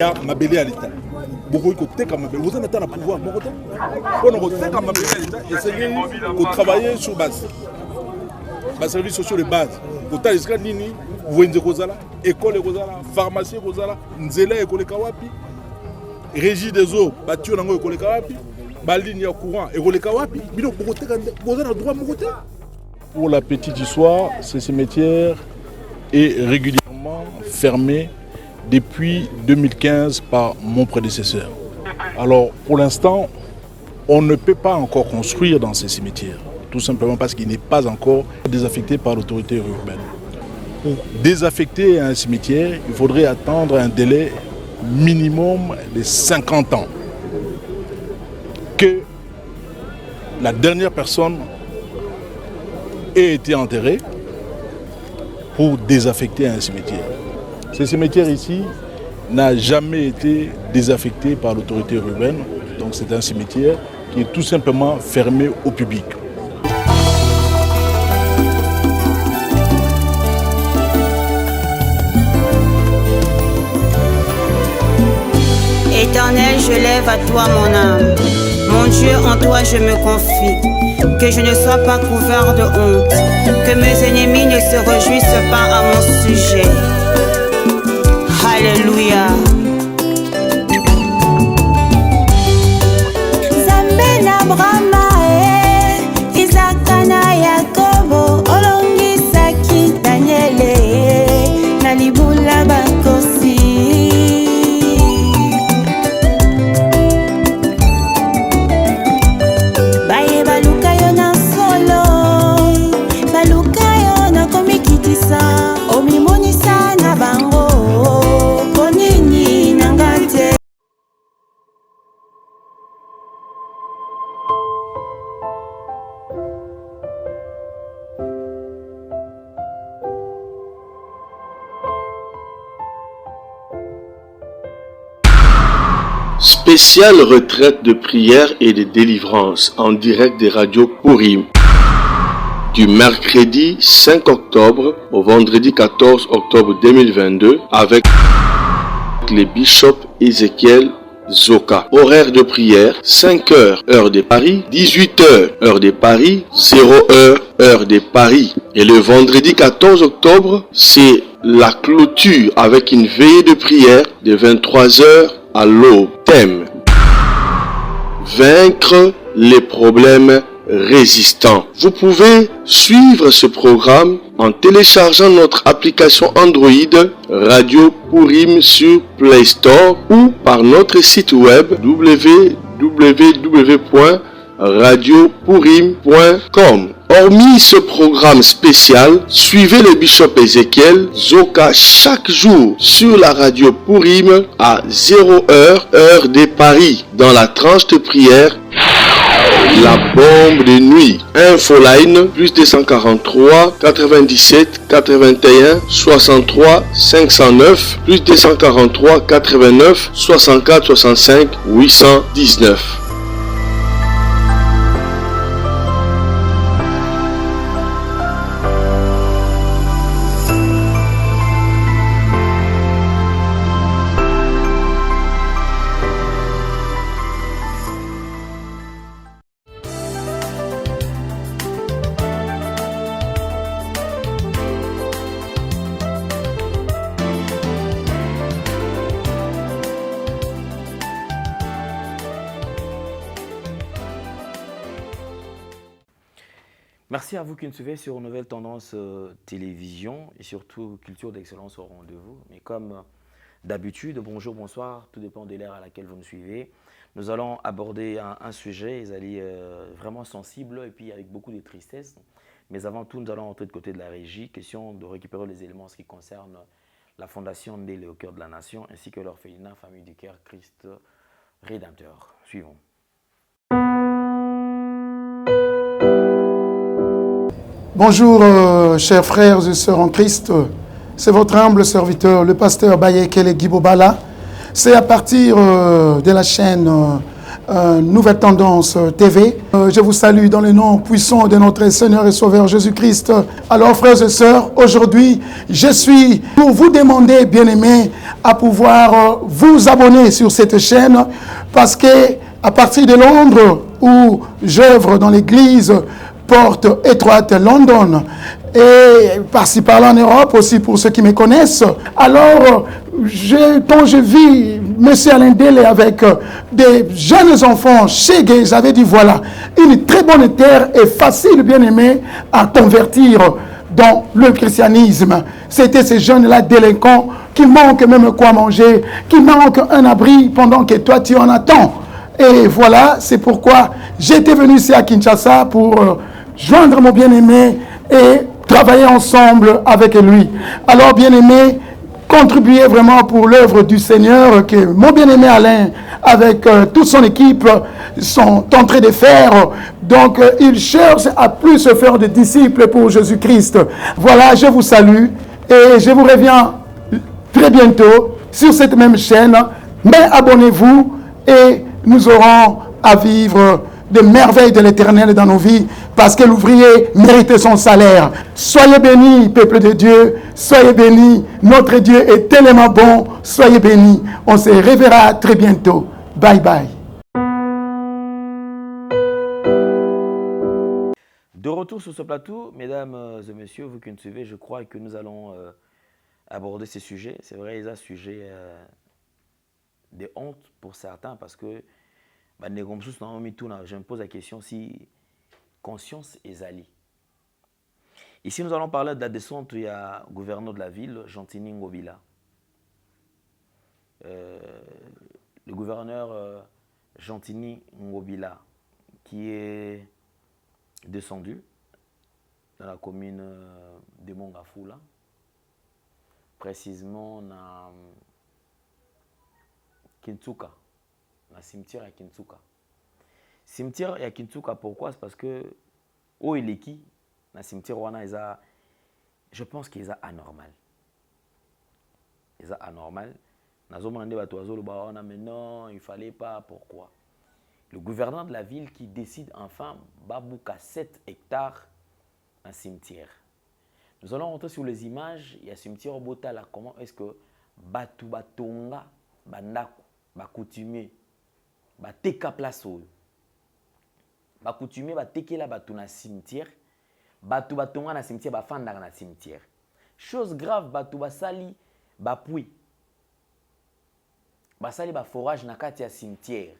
ya mabele ya l'État. Beaucoup de mabele. Vous avez un pouvoir. On a mabele ya l'État. Essayez de travailler sur base. Les services sociaux de base. Vous avez nini, vous avez école, pharmacie, nzela école kawapi, régie des eaux, bâtiment nango école kawapi, ligne ya courant école kawapi. Bino bokote vous avez droit mokote. Pour la petite histoire, ce cimetière est régulièrement fermé depuis 2015 par mon prédécesseur. Alors, pour l'instant, on ne peut pas encore construire dans ces cimetières, tout simplement parce qu'il n'est pas encore désaffecté par l'autorité urbaine. Pour désaffecter un cimetière, il faudrait attendre un délai minimum de 50 ans que la dernière personne ait été enterrée pour désaffecter un cimetière. Ce cimetière ici n'a jamais été désaffecté par l'autorité urbaine, donc c'est un cimetière qui est tout simplement fermé au public. Éternel, je lève à toi mon âme. Mon Dieu, en toi je me confie. Que je ne sois pas couvert de honte. Que mes ennemis ne se réjouissent pas à mon sujet. Alléluia. Zambe na Brahma, Isaac na Yakobo, olongisaki Daniel, na libula bakosi. Baye baluka yo na solo, baluka yo na komikitisa, omimonisa na bango. Spéciale retraite de prière et de délivrance en direct des radios Purim. Du mercredi 5 octobre au vendredi 14 octobre 2022 avec les bishops Ézéchiel Zoka. Horaire de prière 5h heure de Paris, 18h heure de Paris, 0h heure de Paris. Et le vendredi 14 octobre, c'est la clôture avec une veillée de prière de 23h à l'aube. Thème: vaincre les problèmes résistants. Vous pouvez suivre ce programme en téléchargeant notre application Android Radio Purim sur Play Store ou par notre site web www.radiopurim.com. Hormis ce programme spécial, suivez le bishop Ézéchiel Zoka chaque jour sur la radio Purim à 0h heure de Paris dans la tranche de prière La bombe de nuit. Infoline plus 243 97 81 63 509 plus 243 89 64 65 819. Merci à vous qui nous suivez sur Nouvelle Tendance Télévision et surtout Culture d'Excellence au rendez-vous. Mais comme d'habitude, bonjour, bonsoir, tout dépend de l'ère à laquelle vous nous suivez. Nous allons aborder un sujet, vraiment sensible et puis avec beaucoup de tristesse. Mais avant tout, nous allons entrer de côté de la régie, question de récupérer les éléments en ce qui concerne la Fondation Ndélé au cœur de la nation ainsi que l'orphelinat Famille du Cœur Christ Rédempteur. Suivons. Bonjour, chers frères et sœurs en Christ. C'est votre humble serviteur, le pasteur Bayekele Guibobala. C'est à partir de la chaîne Nouvelle Tendance TV. Je vous salue dans le nom puissant de notre Seigneur et Sauveur Jésus-Christ. Alors frères et sœurs, aujourd'hui, je suis pour vous demander, bien-aimés, à pouvoir vous abonner sur cette chaîne parce que à partir de Londres, où j'œuvre dans l'église Porte Étroite London, et par-ci par-là en Europe aussi pour ceux qui me connaissent. Alors, quand je vis M. Alain Dele avec des jeunes enfants chez Gay, j'avais dit voilà, une très bonne terre et facile, bien aimé, à convertir dans le christianisme. C'était ces jeunes-là délinquants qui manquent même quoi manger, qui manquent un abri pendant que toi tu en attends. Et voilà, c'est pourquoi j'étais venu ici à Kinshasa pour joindre mon bien-aimé et travailler ensemble avec lui. Alors, bien-aimé, contribuer vraiment pour l'œuvre du Seigneur que mon bien-aimé Alain, avec toute son équipe, sont en train de faire. Donc, il cherche à plus se faire de disciples pour Jésus-Christ. Voilà, je vous salue et je vous reviens très bientôt sur cette même chaîne. Mais abonnez-vous et nous aurons à vivre de merveilles de l'Éternel dans nos vies, parce que l'ouvrier mérite son salaire. Soyez bénis, peuple de Dieu, soyez bénis, notre Dieu est tellement bon, soyez bénis. On se reverra très bientôt. Bye bye. De retour sur ce plateau, mesdames et messieurs, vous qui nous suivez, je crois que nous allons aborder ces sujets. C'est vrai, il y a un sujet de honte pour certains, parce que je me pose la question si conscience est alliée. Ici, nous allons parler de la descente du gouverneur de la ville, Gentini Ngobila. Le gouverneur Gentini Ngobila, qui est descendu dans la commune de Mongafula, précisément dans Kintsuka. Dans le cimetière à Kintsuka. Cimetière à Kintsuka, pourquoi? C'est parce que où il est qui dans le cimetière, je pense qu'il est anormal. Il est anormal. Mais non, il ne fallait pas. Pourquoi? Le gouverneur de la ville qui décide enfin Babouka 7 hectares un cimetière. Nous allons rentrer sur les images. Il y a un cimetière au Botala. Comment est-ce que Batu Batonga, Bandako, Bakoutumier, Bateka place oyo bakoutumier batekela batu na cimetière, batu batonga na cimetière, bafandaka na cimetière. Chose grave, batu basali bapui, basali baforage na kati ya cimetière,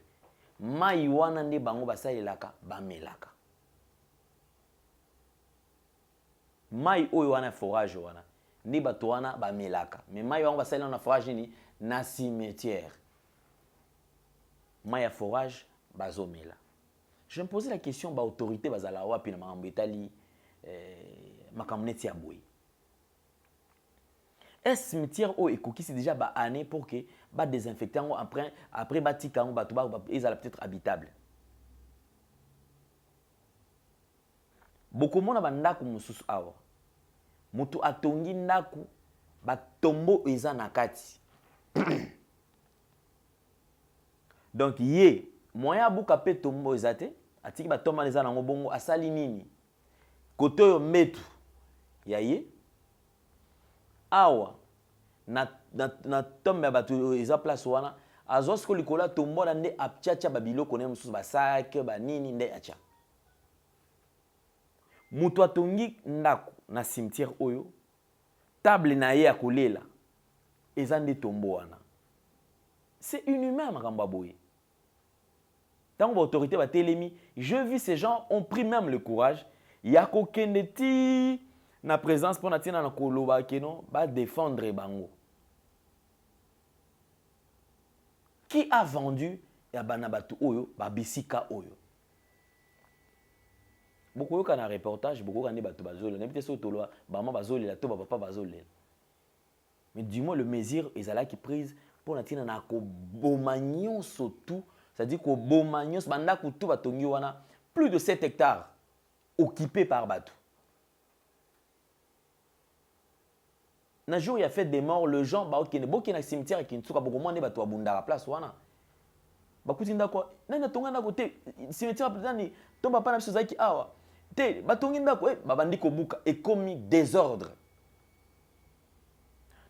mai wana nde bango basalelaka bamelaka. Mai oyo wana forage wana nde batu wana bamelaka, mais mai wana basalelaka na forage ni na cimetière. Maya forage bazomela. Je me posais la question ba autorité bazala wapi na makambo etali makamneti ya boy. Est cimetière o ekokisi déjà ba année pour que ba désinfecter après batika ngo batu ba ezala peut-être habitable. Beaucoup mona bandako mususu awa. Mutu atongi ndaku ba tombo eza na kati. Donc, yé, moyen buka pe tombo ezate, atiki ba tomba leza nango bongo asali nini. Koto yo metu ya ye. Awa na tomba batu eza place wana, azosko likola tombo na nde apchacha babiloko ne mususu basake ba nini nde acha. Mutu atongi ndako na cimetière oyo, table na ye akolela. Eza nde tombo wana. C'est inhumain, Makamba Boye. Tant que l'autorité va télémi, je vis ces gens ont pris même le courage. Il y a qu'aucun de na présence pour natina na koloba keno ba défendre bango. Qui a vendu ya banabatu oyo ba bisika oyo? Beaucoup kana reportage, beaucoup kana batu bazolo, n'importe so tolo ba ma bazolo la to ba papa bazolo. Mais du moins le mesure ezala qui prise pour natina na ko bomagnon surtout, c'est-à-dire que bomagnon banda ko tout batongi wana plus de 7 hectares occupés par bateau. Un jour il y a fait des morts, le gens ba okene boki na cimetière qui ntuka beaucoup moins bateau abunda la place wana. bakuti ndako nani atonga ndako te cimetière nani tomba pa na biso zaki awa te batongi ndako babandi kobuka ekomi désordre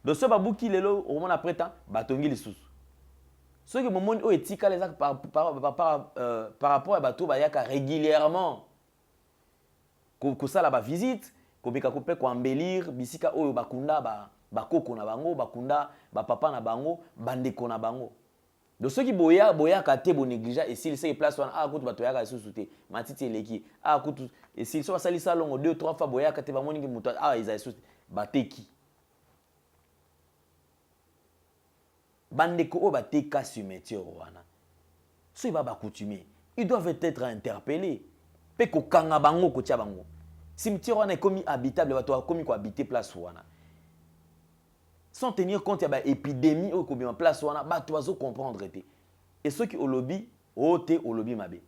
donc so babuki lelo omona après temps batongi lisusu soki momoni oyo etikala eza par rapport à bato bayaka régulièrement kosala bavisite kobika kope koembellir bisika oyo bakunda bakoko na bango bakunda bapapa na bango bandeko na bango donc soki boyaka te bonégligea esili seki place wana kutu bato yaka lisusu te matiti eleki kutu esili so basalisa longo 2-3 fois boyaka te bamoningi moto eza lisusu te bateki bandeko oyo bateka cimetière wana soki bakoutumier ils doivent être interpellés mpe kokanga bango kotia bango cimetière wana ekomi habitable bato bakomi kohabite place wana sans tenir compte ya baépidémie oyo ekobima place wana bato bazocomprendre te et soki olobi oyo te olobi mabe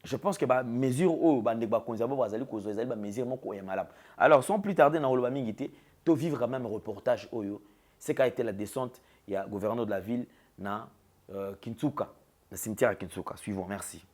je pense que bamesure oyo bandeko bakonzi ya bo bazali kozwa ezali bamesure moko ya malamu alors sans plus tarder na koloba mingi te to vivre même reportage oyo c'est qu'a été la descente il y a gouverneur de la ville na Kintsuka le cimetière à Kintsuka suivons merci.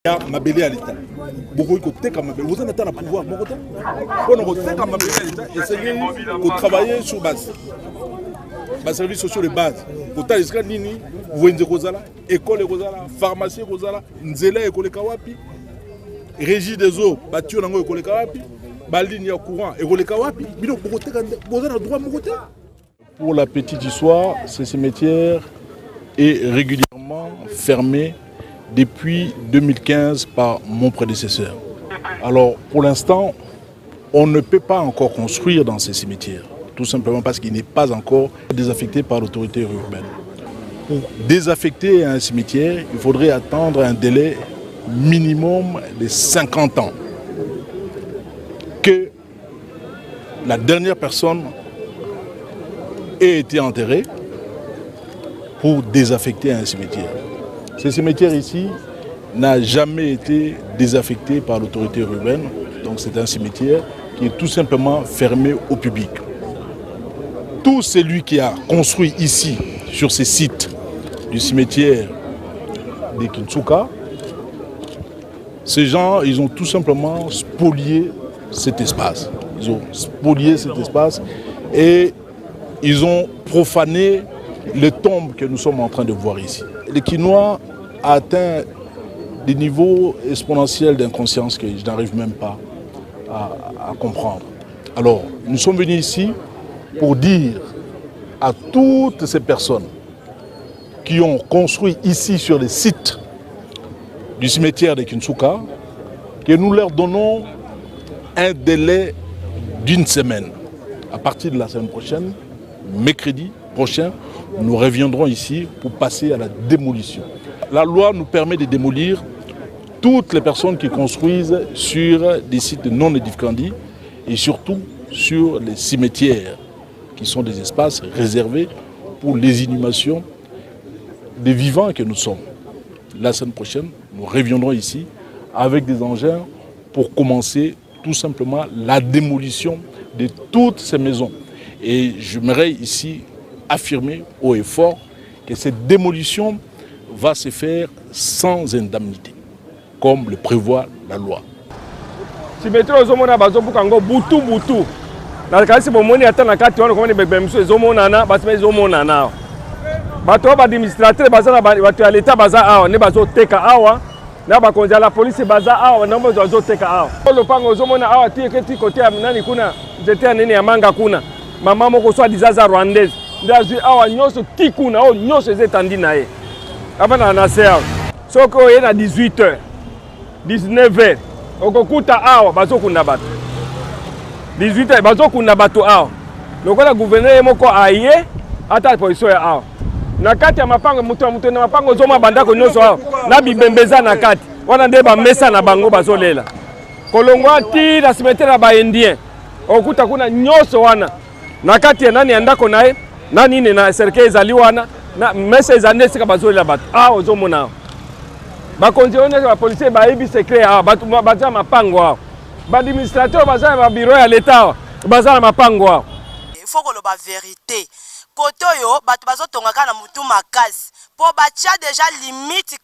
ya mabele à l'État. Beaucoup de mabele. Vous en êtes à pouvoir. On a mabele à l'État. Essayez de travailler sur base. Les services sociaux de base. Vous avez des nini, vous avez des école, pharmacie, nzela, école kawapi, régie des eaux, bâtiment dans école kawapi, ligne à courant, école kawapi. Vous avez le droit de côté. Pour la petite histoire, ce cimetière est régulièrement fermé depuis 2015 par mon prédécesseur. Alors, pour l'instant, on ne peut pas encore construire dans ces cimetières, tout simplement parce qu'il n'est pas encore désaffecté par l'autorité urbaine. Pour désaffecter un cimetière, il faudrait attendre un délai minimum de 50 ans que la dernière personne ait été enterrée pour désaffecter un cimetière. Ce cimetière ici n'a jamais été désaffecté par l'autorité urbaine, donc c'est un cimetière qui est tout simplement fermé au public. Tout celui qui a construit ici, sur ces sites du cimetière de Kinshouka, ces gens, ils ont tout simplement spolié cet espace. Ils ont spolié cet espace et ils ont profané les tombes que nous sommes en train de voir ici. Le Quinois a atteint des niveaux exponentiels d'inconscience que je n'arrive même pas à comprendre. Alors, nous sommes venus ici pour dire à toutes ces personnes qui ont construit ici sur les sites du cimetière de Kinshouka que nous leur donnons un délai d'une semaine. À partir de la semaine prochaine, mercredi prochain, nous reviendrons ici pour passer à la démolition. La loi nous permet de démolir toutes les personnes qui construisent sur des sites non édificandis et surtout sur les cimetières, qui sont des espaces réservés pour les inhumations des vivants que nous sommes. La semaine prochaine, nous reviendrons ici avec des engins pour commencer tout simplement la démolition de toutes ces maisons. Et j'aimerais ici affirmer haut et fort que cette démolition va se faire sans indemnité, comme le prévoit la loi. Cimetière ozomona bazobukango butu butu. Na kasi bomoni ata na kati wana komoni bebe miso ezomona na basime ezomona na. Bato ba administrateur bazana bato ya l'état baza awa ne bazoteka awa na bakonzi la police baza awa na mbozo bazoteka awa. Le pango ozomona awa ti côté ya nani kuna jete ya nini ya manga kuna. Mama moko so dizaza rwandaise. Ndazi awa nyoso tikuna o nyoso ezetandi na ye. Abana na ser. Soko ye na 18h. 19h. Okokuta awa bazokunda bato. 18h bazokunda bato awa. Lokola gouverneur moko aye ata position ya awa. Na kati ya mapango mutu na mapango zoma bandako nyoso awa. Na bibembeza na kati. Wana nde ba mesa na bango bazolela. Kolongwa ti na cimetière ba indien. Okuta kuna nyoso wana. Na kati ya nani ya ndako naye nani ne na serikali ezali wana na mesa ezande sika bazolela bato awa ozomona bakonzi one ba policier ba yebi secret awa bato baza mapango awa ba administrateur baza ba bureau ya l'état baza na mapango awa. Il faut que la vérité koto yo bato bazotongaka na mutu makasi po batia déjà limite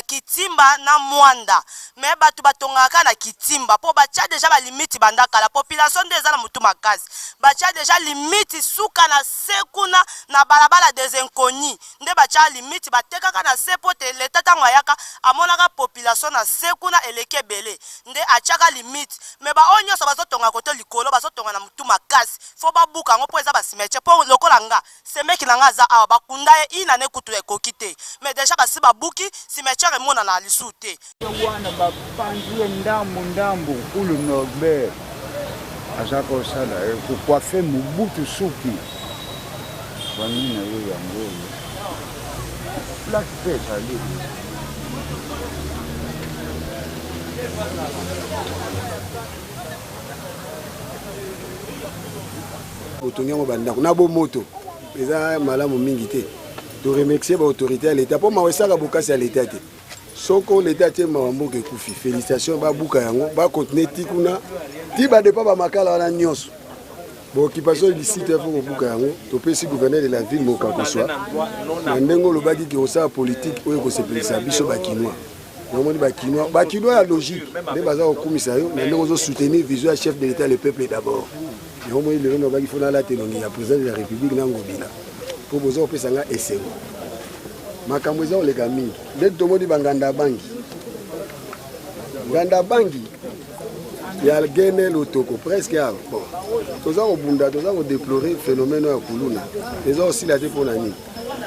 kitimba na mwanda mais bato batongaka na kitimba po batia déjà ba limite bandaka la population déjà na mutu makasi batia déjà limite suka na sekuna na balabala des inconnus nde batia limite batekaka na sepote l'état tango yaka amonaka population na sekuna eleke belé nde atiaka limite mais ba onyo so bazotonga koto likolo bazotonga na mutu makasi fo babuka ngo po eza ba cimetière po lokola nga c'est mec na nga za awa bakunda ye ina ne kutu ekoki te mais déjà basi babuki cimetière emona na lisu te wana bapanzi ndambo ulu Norbert azako sala kokwafe Mobutu suki wamina yo yango la pesa ali Botonyango bandako na bo moto eza malamu mingi te to remercier ba autorité à l'état pour mawesaka bokasi à l'état te soko l'état te mawambo ke kufi félicitations ba buka yango ba continuer tikuna ti ba depa ba makala wana nyonso bo occupation du site faut buka yango to pesi gouverneur de la ville moka ko soit na ndengo lobaki ke osala politique oyo ko sepelisa biso ba Kinois omoni bakinois ya logique nde baza kokumisa yo na ndenge ozosoutenir vision ya chef de l'état le peuple d'abord omoni lelo nobaki fo nalata elongi ya président de la république nangobila mpo boza kopesa nga esengo makambo eza koleka mingi nde tomoni banganda bangi nganda bangi ya gene lotoko presque awa bon toza kobunda toza kodeplore phénomène ya kuluna eza osila te mpona nini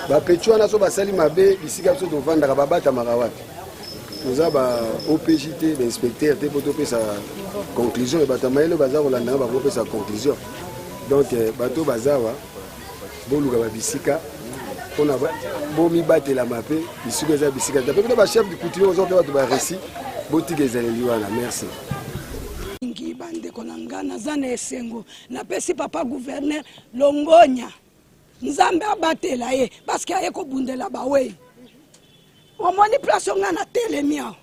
bapeti wana so basali mabe bisika biso tovandaka babatamaka wapi toza ba-OPJ te bainspecteur te mpo topesa conclusion bato mayele baza kolandanga bakopesa conclusion donc bato bazawa boluka babisika mpona bomibatelama mpe bisika eza bisika te mpe kuna bachef de coutume oza mpe bato baresi botika ezaleli wana merci ngi bandeko na nga naza na esengo napesi papa gouverneur longonya nzambe abatela ye parceke aye kobundela bawei omoni place onga na telemi awa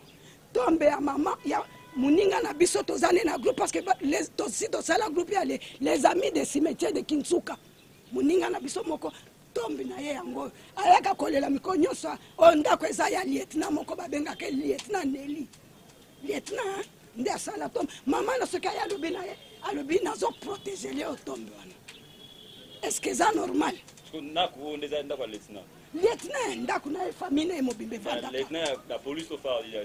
tombe ya mama ya moninga na biso toza ne na groupe parceke si tosala groupe ya les amis de cimetière de Kinsuka moninga na biso moko tombe na ye yango ayaka kolela miko nyonso oyo ndako eza ya lieutenant moko babengaka lieutenant Neli lieutenant nde asala tombe mama na soki aye alobi na ye alobi nazoprotege ye otombe wana estce eza normal lieutenant ndako na ye famille na ye mobimba evandaka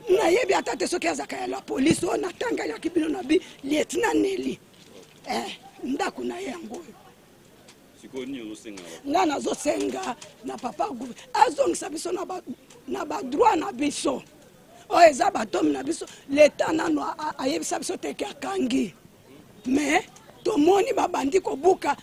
nayebi ata te soki azaka ya la polise oyo natangalaki bino na bi lieutenant Neli ndako na ye yango oyo nga nazosenga na papa azongisa biso na badroit na biso oyo eza batomi na biso leta nano ayebisa biso teke akangi mais tomoni babandi kobuka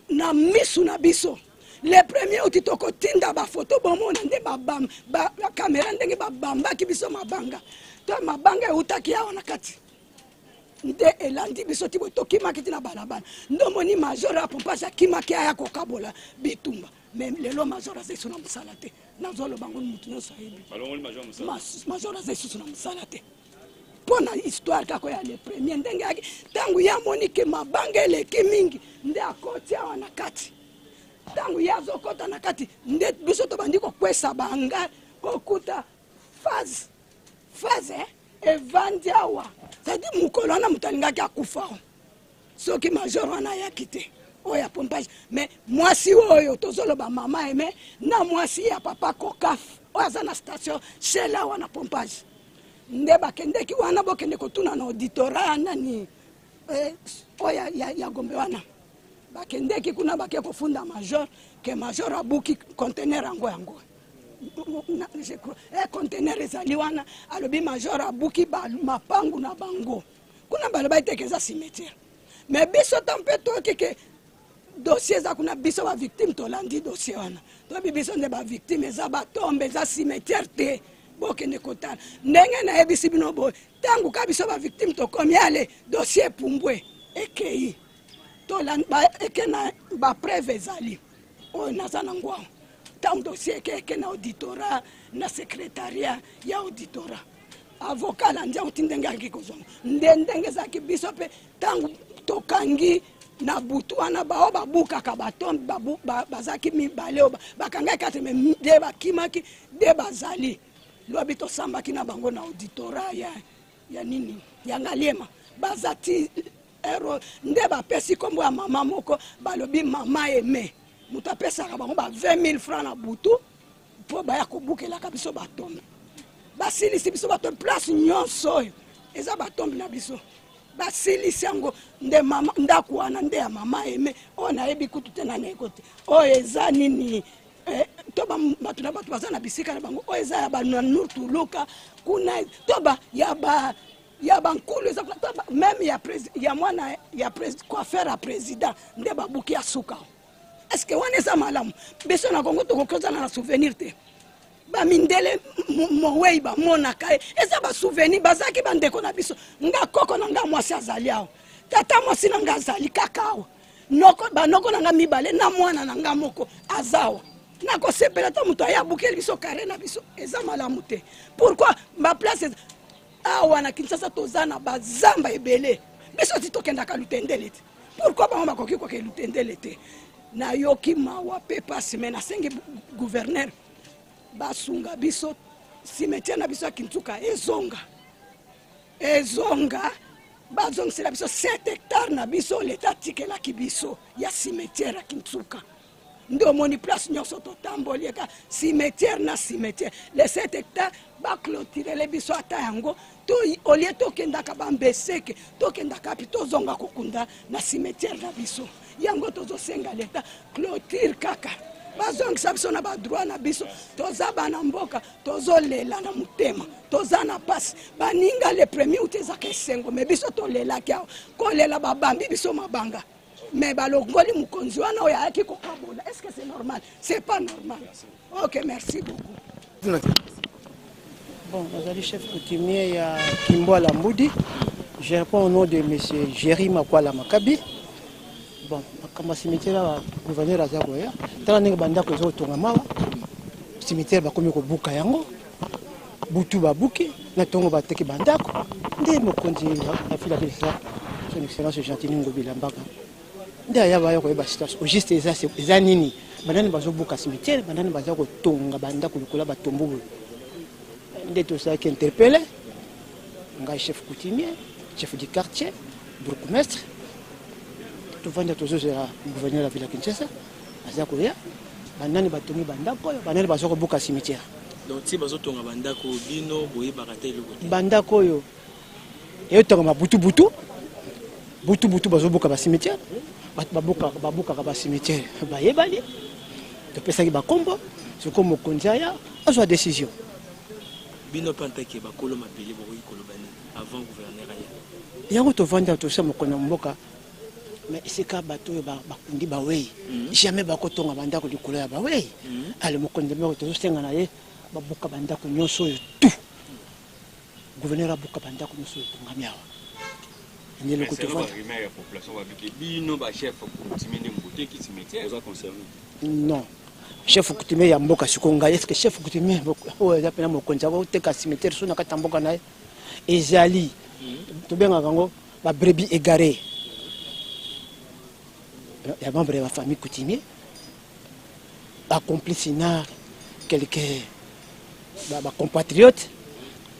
na misu na biso le premier outi tokotinda bafoto bomona nde bakamera ndenge babambaki biso mabanga to mabanga eutaki awa na kati nde elandi biso ti boye tokimaki ti na balabala ndomoni major apompasi akimaki aya kokabola bitumba mais lelo major aza isu na mosala te nazoloba ngo mutu nyonso ayebi major aza isusu na mosala te mpo na histoire kako ya le premier ndenge yaki ntango ye amoni ke mabanga eleki mingi nde akoti awa na kati ntango ye azokota na kati nde biso tobandi kokwesa banga kokuta phase evandi awa sadi mukolo wana moto alingaki akufa soki major wana ayaki te oyo apompage mais mwasi oyo tozoloba mama eme na mwasi ya papa kokaf oyo aza na station shela wana pompage nde bakendeki wana bokende kotuna na auditorat nani oyo ya Gombe wana bakendeki kuna bake kofunda major ke major abuki conteneur yango conteneur ezali wana alobi major abuki mapangu na bango kuna baloba iteke eza cimetière mais biso tampe toki ke dossier eza kuna biso bavictime tolandi dossier wana toyebi biso nde bavictime eza batombe eza cimetière te bokende kotala ndenge nayebisi bino boye ntango ka biso bavictime tokomi ale dossier epumbwe ekei eke na bapreve ezali oyo naza na ngwango ntango dossier eke na auditorat na secrétariat ya auditorat avocat landi yango ti ndenge aki kozonga ndenge ezalaki biso mpe ntango tokangi na butu wana bao babukaka batombe bazalaki mibale oyo bakangaki kate me nde bakimaki nde bazali lobi tosambaki na bango na auditorat ya nini ya ngaliema baza ti ero nde bapesi kombo ya mama moko balobi mama eme moto apesaka bango ba 20 000 francs na butu mpo baya kobukelaka biso batombe basilisi biso batombe place nyonso oyo eza batombe na biso basilisi yango nde mama ndako wana nde ya mama eme oyo nayebi kutu te na neko te oyo eza nini to bato na bato baza na bisika na bango oyo eza ya banurtuluka kuna to ya bankulu eza meme ya mwana ya coiffeur ya président nde babuki ya suka est-ce que wana eza malamu biso na kongo tokokozana na souvenir te bamindele mowei bamonaka ye eza basouvenir bazalaki bandeko na biso nga koko na nga mwasi azali awa tata mwasi na nga azali kaka awa banoko na nga mibale na mwana na nga moko azawa nakosepela ta moto aye abukeli biso kare na biso eza malamu te pourquoi baplace awa na Kinshasa toza na bazamba ebele biso ti tokendaka lutendele te pourquoi bango bakoki koke lutendele te nayoki mawa mpe pasi me nasengi gouverneur basunga biso cimetière na biso ya Kintsuka ezonga bazongisela biso 7 hectares na biso leta atikelaki biso ya cimetière ya Kintsuka nde omoni place nyonso totamboli eka cimetière na cimetière les 7 hectares baclotirele biso ata yango to olie tokendaka bambeseke tokendaka pi tozonga kokunda na cimetière na biso yango tozosenga leta clôture kaka bazongisa biso na badroit na biso toza bana mboka tozolela na motema toza na pasi baninga le premier uti ezaka esengo me biso tolelaki awa kolela babambi biso mabanga me balongoli mokonzi wana oyo ayaki kokabola. Est-ce que c'est normal? C'est pas normal. Ok, merci beaucoup. Bon, nous chef coutumier, il y a Kimboa Moudi. Je réponds au nom de M. Jerry Makwala Makabi. Bon, comme le cimetière, le gouverneur a dit que les gens qui ont le cimetière, ils ont buka yango, butu babuki, na tongo bateki bandako. Ndé mo konzi la fila de ça, son excellence Gentini Ngobila Mbaka. Ndé aya ba yoko ba situation, au juste eza nini. Banani bazo buka cimetière, banani bazo ko tonga bandako likola batombo. Ndé tout ça qui interpellé. Nga chef coutumier, chef du quartier, bourgmestre. Tout vendre tous les gouverneurs de la ville de Kinshasa, Azakoya, banani batongi bandako, banani bazoko buka cimetière. Donc si bazotonga bandako bino boye bakate le côté. Bandako yo. Et tonga butu bazobuka ba cimetière. Babuka ba cimetière. Ba yebali. To pesa ki ba kombo, c'est comme mokonzaya, azwa décision. Bino pantaki ba kolo mapeli boyi kolobani avant gouverneur aya. Yango to vendre tout ça mokona mboka. Mais c'est quand bateau bakundi bawei jamais bakotonga bandako likolo ya bawei ale mokonde mero to senga na ye babuka bandako nyonso tout gouverneur abuka bandako nyonso tonga miawa ni le côté la population va biki bino ba chef coutumier mbote qui cimetière vous a concerné non chef coutumier ya mboka sikonga est-ce que chef coutumier o ya pena mokonza ba teka cimetière sona katamboka na ezali to benga kango ba brebis égarées. Il y a membre de la famille coutumier, accompli quelques compatriotes.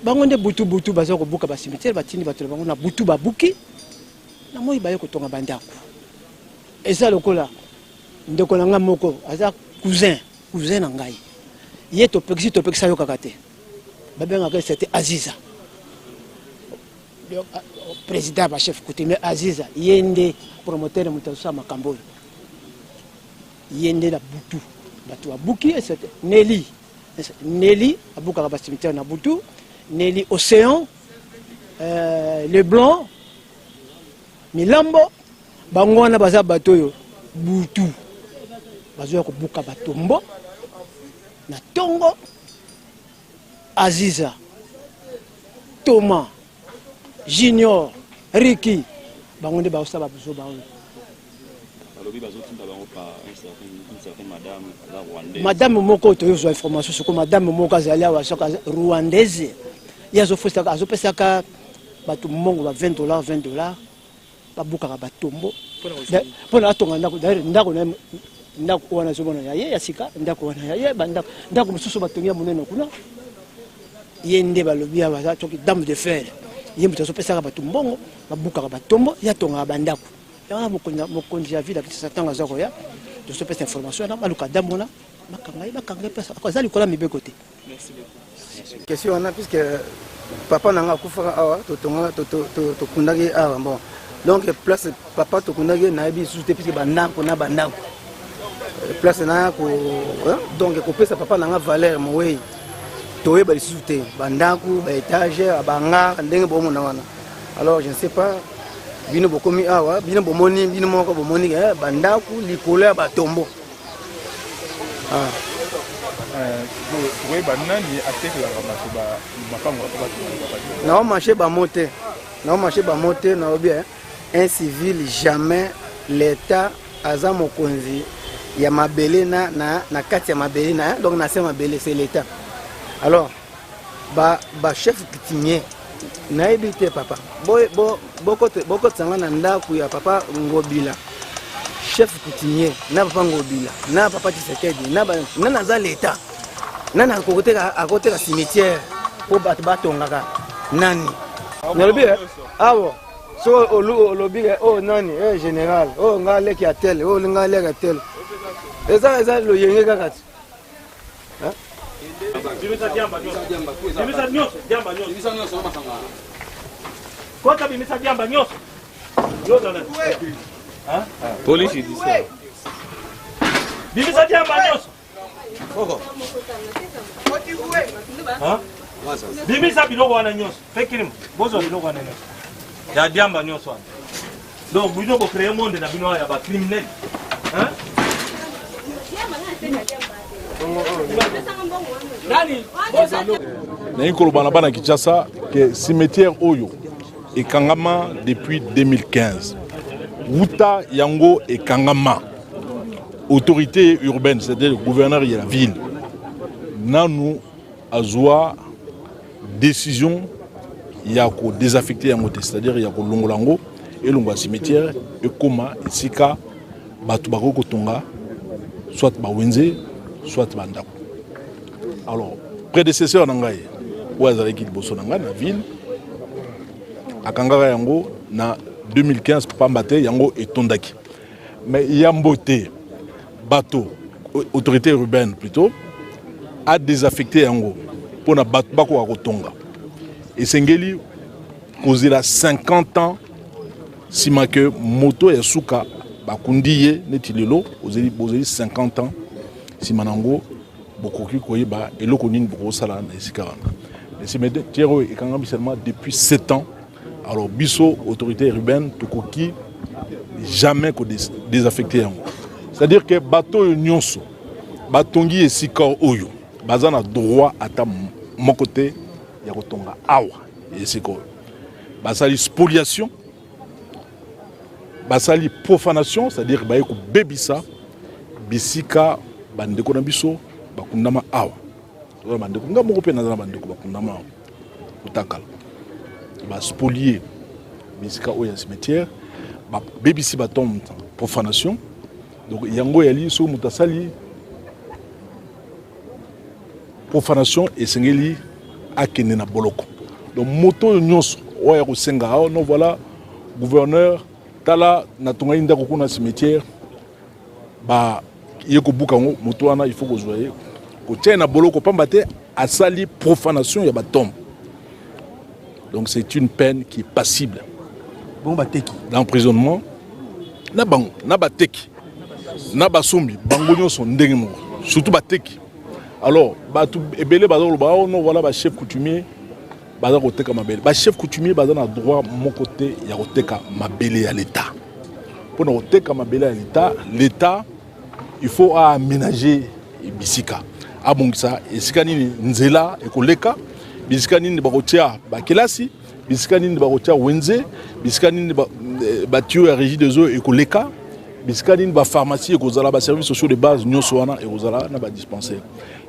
On a butu bazoko buka ba cimetière batini batolo bango na butu babuki na moi baye ko tonga bandako. Et ça lokola ndeko na ngamoko aza cousin na ngai. Ye to pekisa yo kakate. Babenga que c'était Aziza. Le président ba chef coutumier Aziza yende promoteur mutasusa makambo yende la butu batu abuki c'était Nelly abuka ba cimetière na butu Nelly Océan le blanc Milambo bangwana baza batoyo butu bazo ko buka batombo na tongo Aziza Thomas Junior Ricky bangonde ba osaba biso ba alobi bazotinda bango pa une certaine madame la rwandaise madame moko to yo information sur madame moko azali awa soka rwandaise yazo fosaka azopesaka batu mongo ba $20 ba buka ba tombo pona atonga ndako wana zobona yaye yasika ndako wana yaye ndako mususu batongia munene kuna yende balobi awa za toki dame de fer yembo tozopesaka batu mbongo babukaka batombo ya tonga bandako ya mokonzi ya ville akitisa tanga zako ya tozopesa information na baluka damona bakanga pesa akozali kola mibeko te. Merci beaucoup. Question on a puisque papa nanga kufaka awa to kundaki awa bon donc place papa to kundaki na bi sous puisque bandako na bandako place na ko donc ko pesa papa nanga valeur mowe toye ba sous-te bandaku ba étage abanga ndenge bomo na wana. Alors je ne sais pas bino bokomi awa bino bomoni bino moko bomoni bandaku likolo ya batombo oui banani atekla ba mapango ba na marché ba moté na bien un civil jamais l'état aza mokonzi ya mabele na kati ya mabele na donc na sema mabele c'est l'état. Alors ba chef coutumier na ebité papa boko tsanga na ndaku ya papa Ngobila chef coutumier na papa Ngobila na papa Tshisekedi na za l'état nani akoteka cimetière po bato batongaka nani nalobi awa so olobi o nani général o nga leki ya tel o nga leki ya tel eza loyenge kaka ti kota bimisa diamba nyonso polisi dit ça bimisa diamba nyonso koko bimisa biloko wana nyonso fekiri bozwa biloko wana nyonso ya diamba nyonso wana donc bino bocreye monde na bino ya bacriminel nayi koloba na bana Kinshasa ke cimetière oyo ekangama depuis 2015 wuta yango ekangama autorité urbaine, c'est-à-dire le gouverneur de la ville nanu azwa décision ya ko désaffecter yango, c'est-à-dire ya ko longolango et longola cimetière et koma esika batu bakoko tonga soit ba wenze soit bandako. Alors prédécesseur nangai oazalaki liboso nanga na ville akangaka yango na 2015 pambate yango etondaki, mais yambote bateau autorité urbaine plutôt a désaffecté yango pour na bateau bako akotonga et sengeli kozela 50 ans sima que moto ya suka bakundiye netilelo ozeli 50 ans sima nango bokoki koyeba eloko nini bokosala na esika wana. Mais cimetière ekangami seulement depuis 7 ans. Alors biso autorité urbaine tokoki jamais ko désaffecter yango, c'est-à-dire que bateau nyonso batongi esika oyo bazana droit ata mokote ya kotonga awa esika oyo basali spoliation basali profanation, c'est-à-dire baye ko bebisa bisika bandeko na biso bakundama awa to bandeko ngamo ko pe na bandeko bakundama awa utakala ba spolier bisika oya cimetière ba bebisi batom profanation. Donc yango yali so mutasali profanation et sengeli akende na boloko. Donc moto nyonso oya ko senga awa no voilà gouverneur tala na tonga inda ko kuna cimetière ba yeko bukango moto wana il faut ko zoyer ko tient na boloko pambate asali profanation ya batom. Donc c'est une peine qui est passible d'emprisonnement. Na bateki na basombi bangonyo son ndenge moko surtout bateki. Alors batu ebele bazalo ba no voilà ba chef coutumier baza koteka mabele ba chef coutumier baza na droit mon côté ya koteka mabele ya l'état. Pour na koteka mabele ya l'état il faut aménager bisika abongisa esika nini nzela ekoleka bisika nini bakotia bakelasi bisika nini bakotia wenze bisika nini batio ya régie des eaux ekoleka bisika nini ba pharmacie ekozala ba services sociaux de base nyonso wana ekozala na ba dispensaire.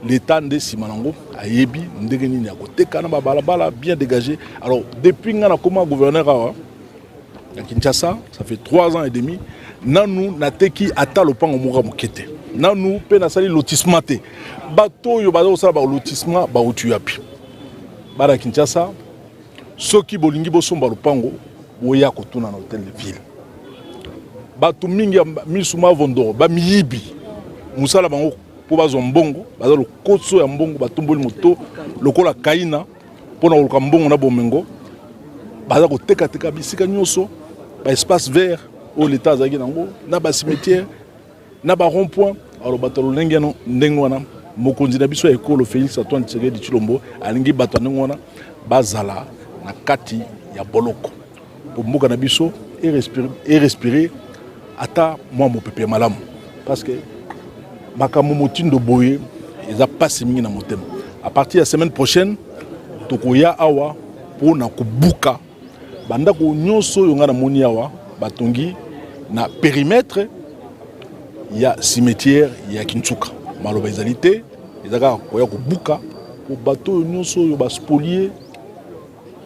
L'état nde simanango ayebi ndenge nini akoteka na ba balabala bien dégagé. Alors depuis ngana comme gouverneur awa à Kinshasa, ça fait 3 ans et demi nanu nateki ata lopango moka mokete nanu pe na sali lotissement te bato yo bazo sala ba lotissement ba otuyapi bara Kinshasa soki bolingi bosomba lopango boya kotuna na hôtel de ville bato mingi misuma vondoro ba miyibi musala bango po bazo mbongo bazo lokoso ya mbongo batomboli moto lokola kaina pona oluka mbongo na bomengo baza koteka teka bisika nyonso ba espace vert au l'état azaki nango na ba cimetière na ba rond-point. Alors batalo lengeno ndengwana mokonzi na biso ya ekolo Félix Antoine Tshisekedi Tshilombo alingi bato ndengwana bazala na kati ya boloko pour mboka na biso et respirer ata moi mo pepe malamu parce que makambo motindo boye eza passe mingi na motema. À partir de la semaine prochaine tokoya awa pour na kubuka bandako nyonso yonga na moni awa batongi na périmètre ya cimetière ya Kinchuka maloba ezalité ezaka koya kubuka pour bateau nyonso yo ba spolier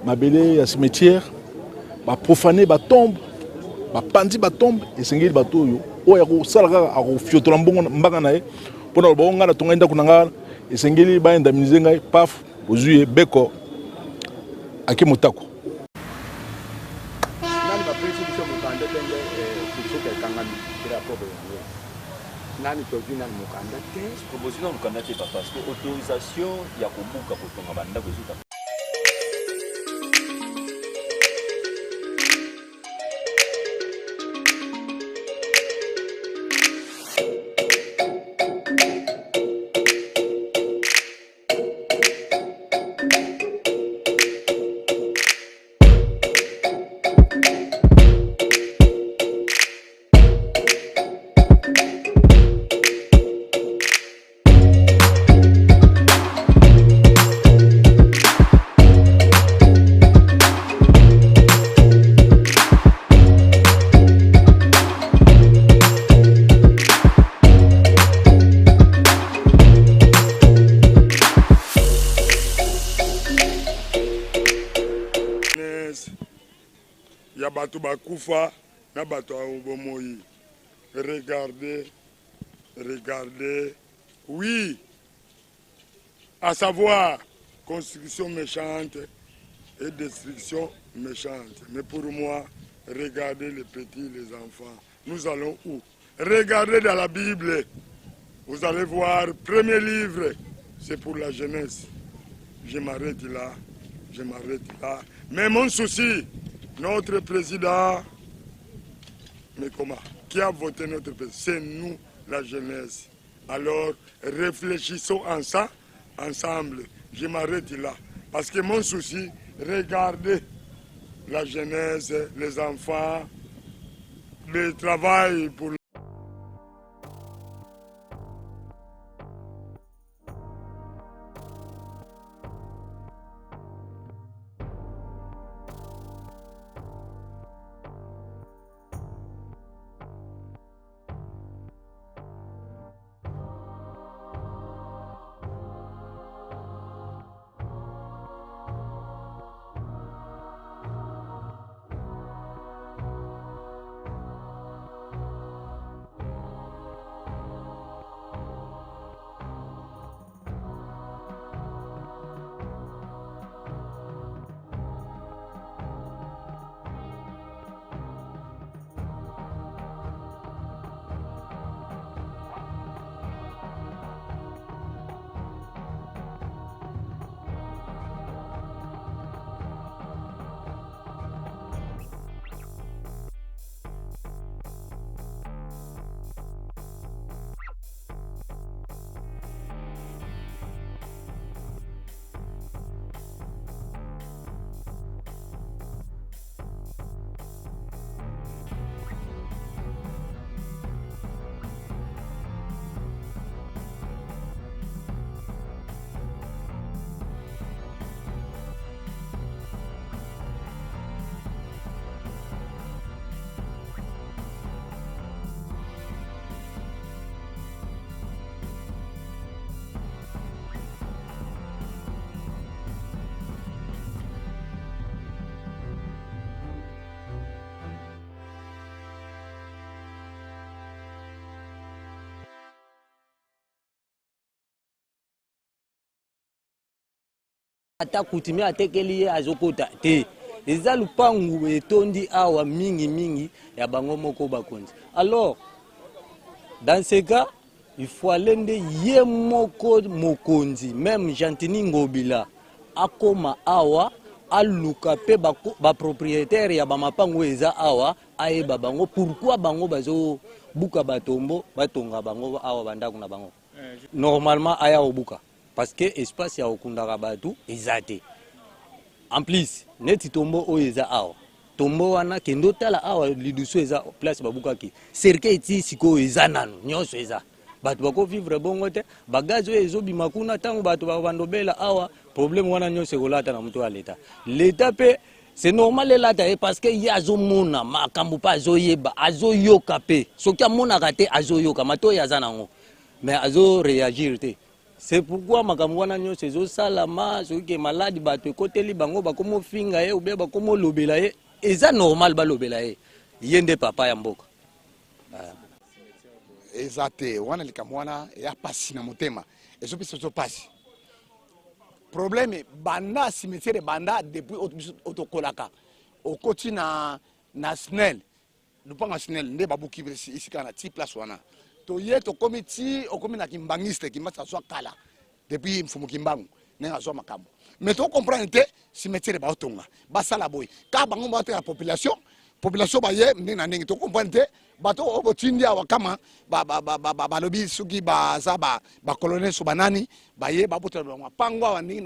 mabele ya cimetière ba profaner ba tombe ba pandi ba tombe esengeli bateau yo oya ko salaka ako fiotola mbongo mbanga nae pona ba ngana tonga inda kunanga esengeli ba indemniser ngai paf ozuye beko ake motako. Nani bapesi biso mokanda tenge kusoka ekangami kila problème. Nani toki nani mokanda te proposition mokanda te papa parce que autorisation ya kobuka kotonga banda kozuka. Bato bakufa na bato bomoi. Regardez, regardez. Oui, à savoir construction méchante et destruction méchante. Mais pour moi, regardez les petits, les enfants. Nous allons où? Regardez dans la Bible. Vous allez voir, premier livre, c'est pour la jeunesse. Je m'arrête là, je m'arrête là. Mais mon souci, notre président, mais comment? Qui a voté notre président? C'est nous, la jeunesse. Alors, réfléchissons ensemble. Je m'arrête là. Parce que mon souci, regardez la jeunesse, les enfants, le travail pour ata coutumier atekeli ye azokota te eza lupangu etondi awa mingi ya bango moko bakonzi. Alors dans ce cas il faut aller nde ye moko mokonzi même Jantini Ngobila akoma awa aluka pe ba propriétaire ya bamapango eza awa ayeba bango pourquoi bango bazo buka batombo batonga bango awa bandako na bango normalement aya obuka parce que espace ya okundaka batu ezate en plus neti tombo o eza awa tombo wana kendo tala awa liduso eza place babukaki cercle eti siko eza nanu nyonso eza batu bako vivre bongo te bagazo ezo bimakuna tango batu babandobela awa problème wana nyonso kolata na muto wa leta pe c'est normal lata parce que yazo mona makambu pa azoyeba azoyoka pe soki amona kate azoyoka mato yaza nango mais azo réagir te. C'est pourquoi makambu wana nyonso ezo salama soki malade bato ekoteli bango bakomo finga ye ou bien bakomo lobela ye eza normal ba lobela ye yende papa ya mboka ezate wana likamwana ya pasi na motema ezopesa biso pasi problème banda cimetière banda depuis otokolaka okoti na snel lupanga snel nde babuki isika na ti place wana toye tokomi ti okomi na kimbangiste kimbasa zwa kala depuis mfumu kimbangu nenga zwa makambo mais to comprendre te cimetière baotonga basala boy ka bango bato ya population baye ndenge na ndenge to comprendre te bato obotindi awa kama balobi suki baza bacolonel so banani baye babotela mapango awa ndenge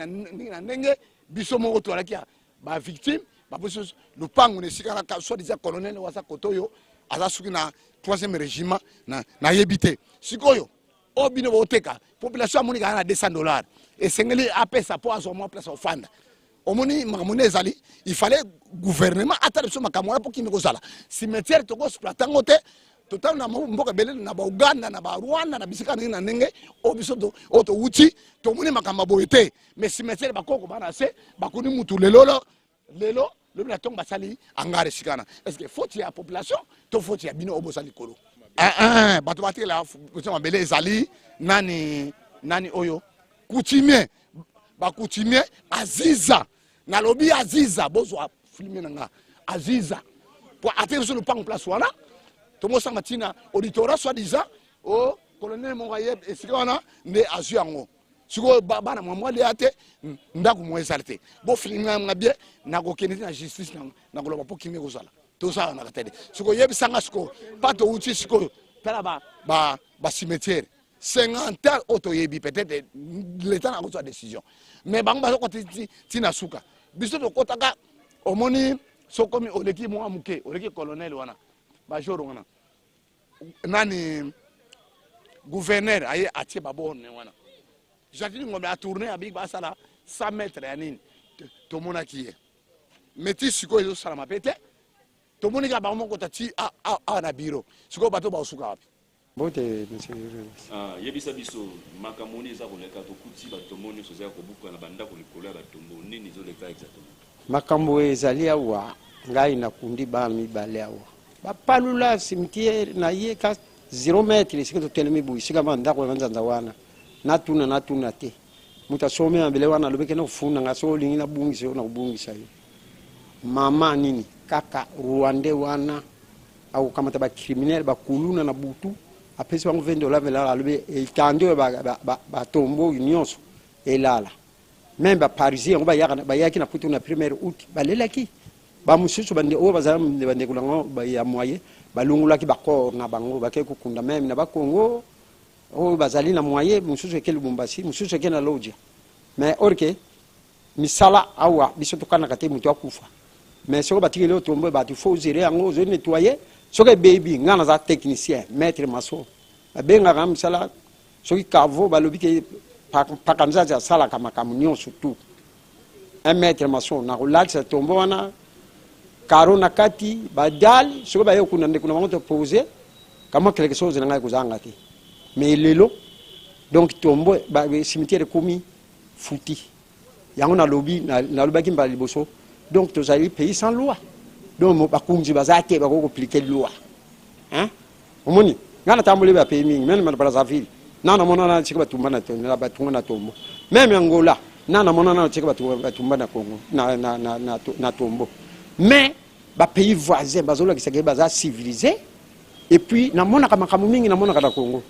na ndenge biso moko toalaki ba victime babuso lupango ne sikana ka so disait colonel wasa kotoyo aza suki na 3e régiment na yebite sikoyo obino boteka population amoni kana $200 et sengeli apesa po azo mo place ofanda omoni makamune ezali il fallait gouvernement atale biso makamona po kimi kozala cimetière to exploitango te total na mboka belele na ba Uganda na ba Rwanda na bisika na ndenge obiso to oto uchi to moni makamba boyete mais cimetière bakoko bana se bakuni mutu lelo le blaton basali angare sikana est-ce que faut ya population to faut ya bino obosali kolo bato batela biso mabele ezali nani oyo coutumier bakoutumier aziza na lobi aziza bozwa filmer nanga aziza pour atterrir sur le pan place wana tomo sanga tina auditorat soit disant au colonel Mongaye esikana ne azu yango siko bana mwamwali ate ndaku mwezarte bo filmer nga bien na ko keniti na justice na ko po kinge kozala to ça na katede siko yebi sanga siko pato uchi siko tala ba cimetière 50 ans autoyebi peut-être l'état n'a pas de décision mais bango bazo koti tina suka biso to kotaka omoni sokomi oleki mwa muke oleki colonel wana bajoro wana nani gouverneur aye atie babone wana jatini ngombe a tourner abik basala 100 mètres ya nini to mona kiye meti siko yo sala mapete to moni ka ba mo kotati a na biro siko bato ba suka wapi Bote monsieur yebisa biso makamoni eza koleka to kuti batomoni soza ko buka na banda ko likolo ya batombo nini zo leka exactement makambo ezali awa ngai na kundi ba mibale awa bapalula cimetière na ye ka 0 mètre sika to telemi bu sika banda ko nzanza wana natuna te mutasome ambele wana lobeke na kufuna ngaso lingi na bungisa na kubungisa yo mama nini kaka Rwanda wana au kama taba criminel ba kuluna na butu apesi bango $20 vela alobe etando ba tombo nyonso elala même ba parisien ba yaki na putu na 1er août balelaki ba mususu bande o bazam bande kulango ba ya moye balungulaki ba corps na bango bakay kukunda même na ba Congo o bazali na moye mususu ke Lubumbashi mususu ke na Lodja mais orke misala awa biso tokana kate mutu akufa mais soko batikele tombo ba tu faut gérer yango zo nettoyer soki baby ngana za technicien maître maçon benga kam sala soki kavo balobi ke pakanza za sala kama kamunyo surtout un maître maçon na relax tombo wana karo na kati badal soki ba yokuna ndekuna bango to poser kama quelque chose na ngai kozanga te mais lelo donc tombo ba cimetière komi fouti yango na lobi na lobaki mbali liboso donc tozali pays sans loi donc bakunzi bazate bako appliquer loi hein omoni ngana tambole ba pays mingi même na Brazzaville nana mona na tshika batumba na to na batunga na tombo même Angola nana mona na tshika batumba na Congo na tombo mais ba pays voisins bazola kisake baza civilisé et puis na mona kama mingi na mona ka Congo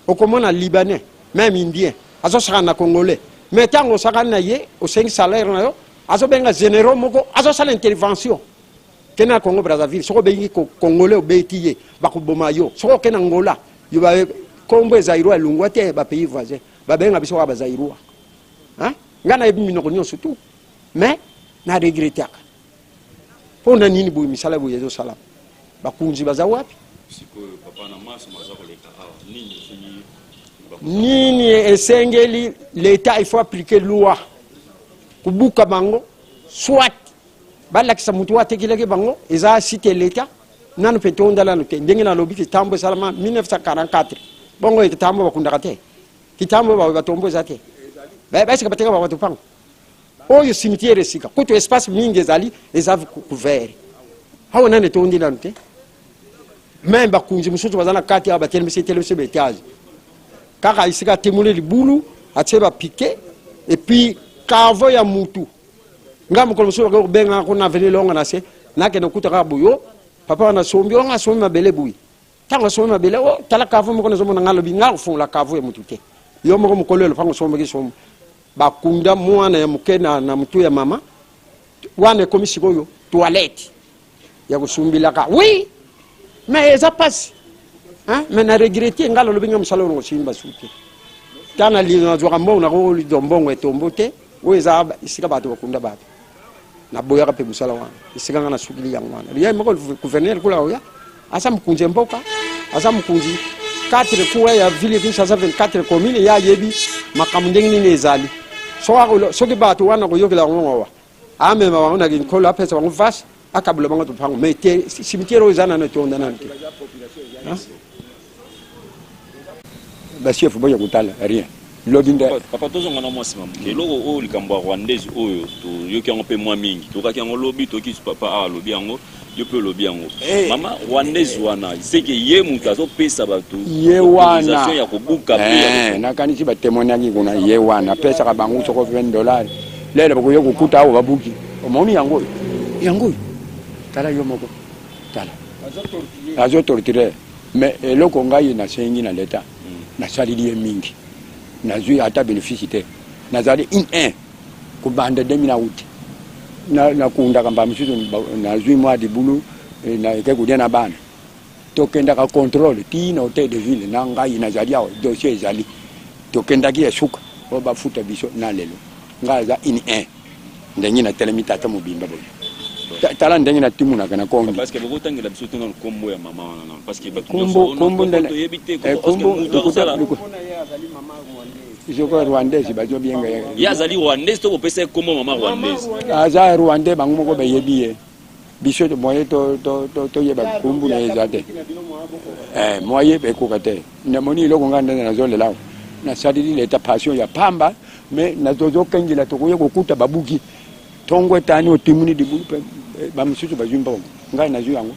okomona libanais même indien azo saka na congolais mais tango saka na ye au 5 salaire na yo azo benga généraux moko azo sala intervention kena Congo Brazzaville soko bengi congolais obetiye bakuboma yo soko kena Angola yo ba kombo zairwa lungwa te ba pays voisin ba benga biso ba zairwa hein ngana yebi minoko nyo surtout mais na regretter pona nini bu misala bu yezo sala bakunzi baza wapi siko papa na maso maza koleka awa nini esengeli l'état il faut appliquer loi kubuka bango soit balakisa mutu watekeleke bango eza cité l'état nanu petonda la note ndenge na lobi kitambo salama 1944 bongo kitambo bakundaka te kitambo batombo zate basi kapateka ba watu pango oyo cimetière sika kuto espace mingi ezali ezavu couvert hawo nane tondi la note même bakunzi mususu bazana kati aba telemi betage kaka isika temule libulu atseba piqué et puis kavo ya mutu ngam ko so ko benga ko na vele longa na se na ke no kutaka buyo papa na sombi on a sombi mabele bui tanga sombi mabele o tala kavo mo ko so mo ngalo bi ngal fon la kavo ya mutu te yo mo ko kolelo fango sombi ki sombi ba kunda mwana ya mukena na mtu ya mama wane komisi koyo toilette ya kusumbila ka oui mais ça passe hein mais na regretter ngalo lo binga msalo ngo simba suke kana li na zwa mbo na ko li dombongo etombote weza isika bato bakunda bato na boya ka pe musala wana isika ngana sukili yang wana ya mako gouverneur kula oya asa mkunje mboka asa mkunji 4 kuwa ya ville Kinshasa 24 commune ya yebi makamundengi ni ezali so ke bato wana ko yokela ngwa ame ma wana kin kola pesa wangu vas akabula bango to pango mete cimetière ozana na tonda nanti ba chef boya kutala rien lobinda papa tozo ngana mo sima keloko o likambo rwandaise oyo to yoki yango pe mwa mingi to kaki yango lobi to ki papa lobi yango yo pe lobi yango mama rwandaise wana seke ye mutu azo pesa bato ye wana ya kobuka pe na kanisi ba témoignage kuna ye wana pesa ka bangu soko $20 lele bako yo kukuta awo babuki omoni yango tala yo moko tala azo torturer mais eloko ngai na sengi na leta na salidi mingi na zui ata bénéficité na zali ku bande 2008 na kunda kamba misusu na zui mwa di bulu na ke kudia na bana to kenda ka contrôle ti na hôtel de ville na ngai na zali awo dossier zali to kenda ki esuka o ba futa biso na lelo ngai za ndengi na telemita ta mobimba boy tala ndengi na timu na kana kombi parce que beaucoup tangela biso tona kombo ya mama wana parce que kombo ndele kombo je crois rwandaise ba jo bienga ya zali rwandaise to pesa kombo mama rwandaise aza rwandais bangu moko ba yebi biso to moye to yeba kombo na ezate moye be ko kate na moni loko nganda na zole lawo na sadili leta passion ya pamba mais na zozo kengila to ko kuta babuki tongwe tani otimuni dibulu ba misusu ba jumba ngai na ju yango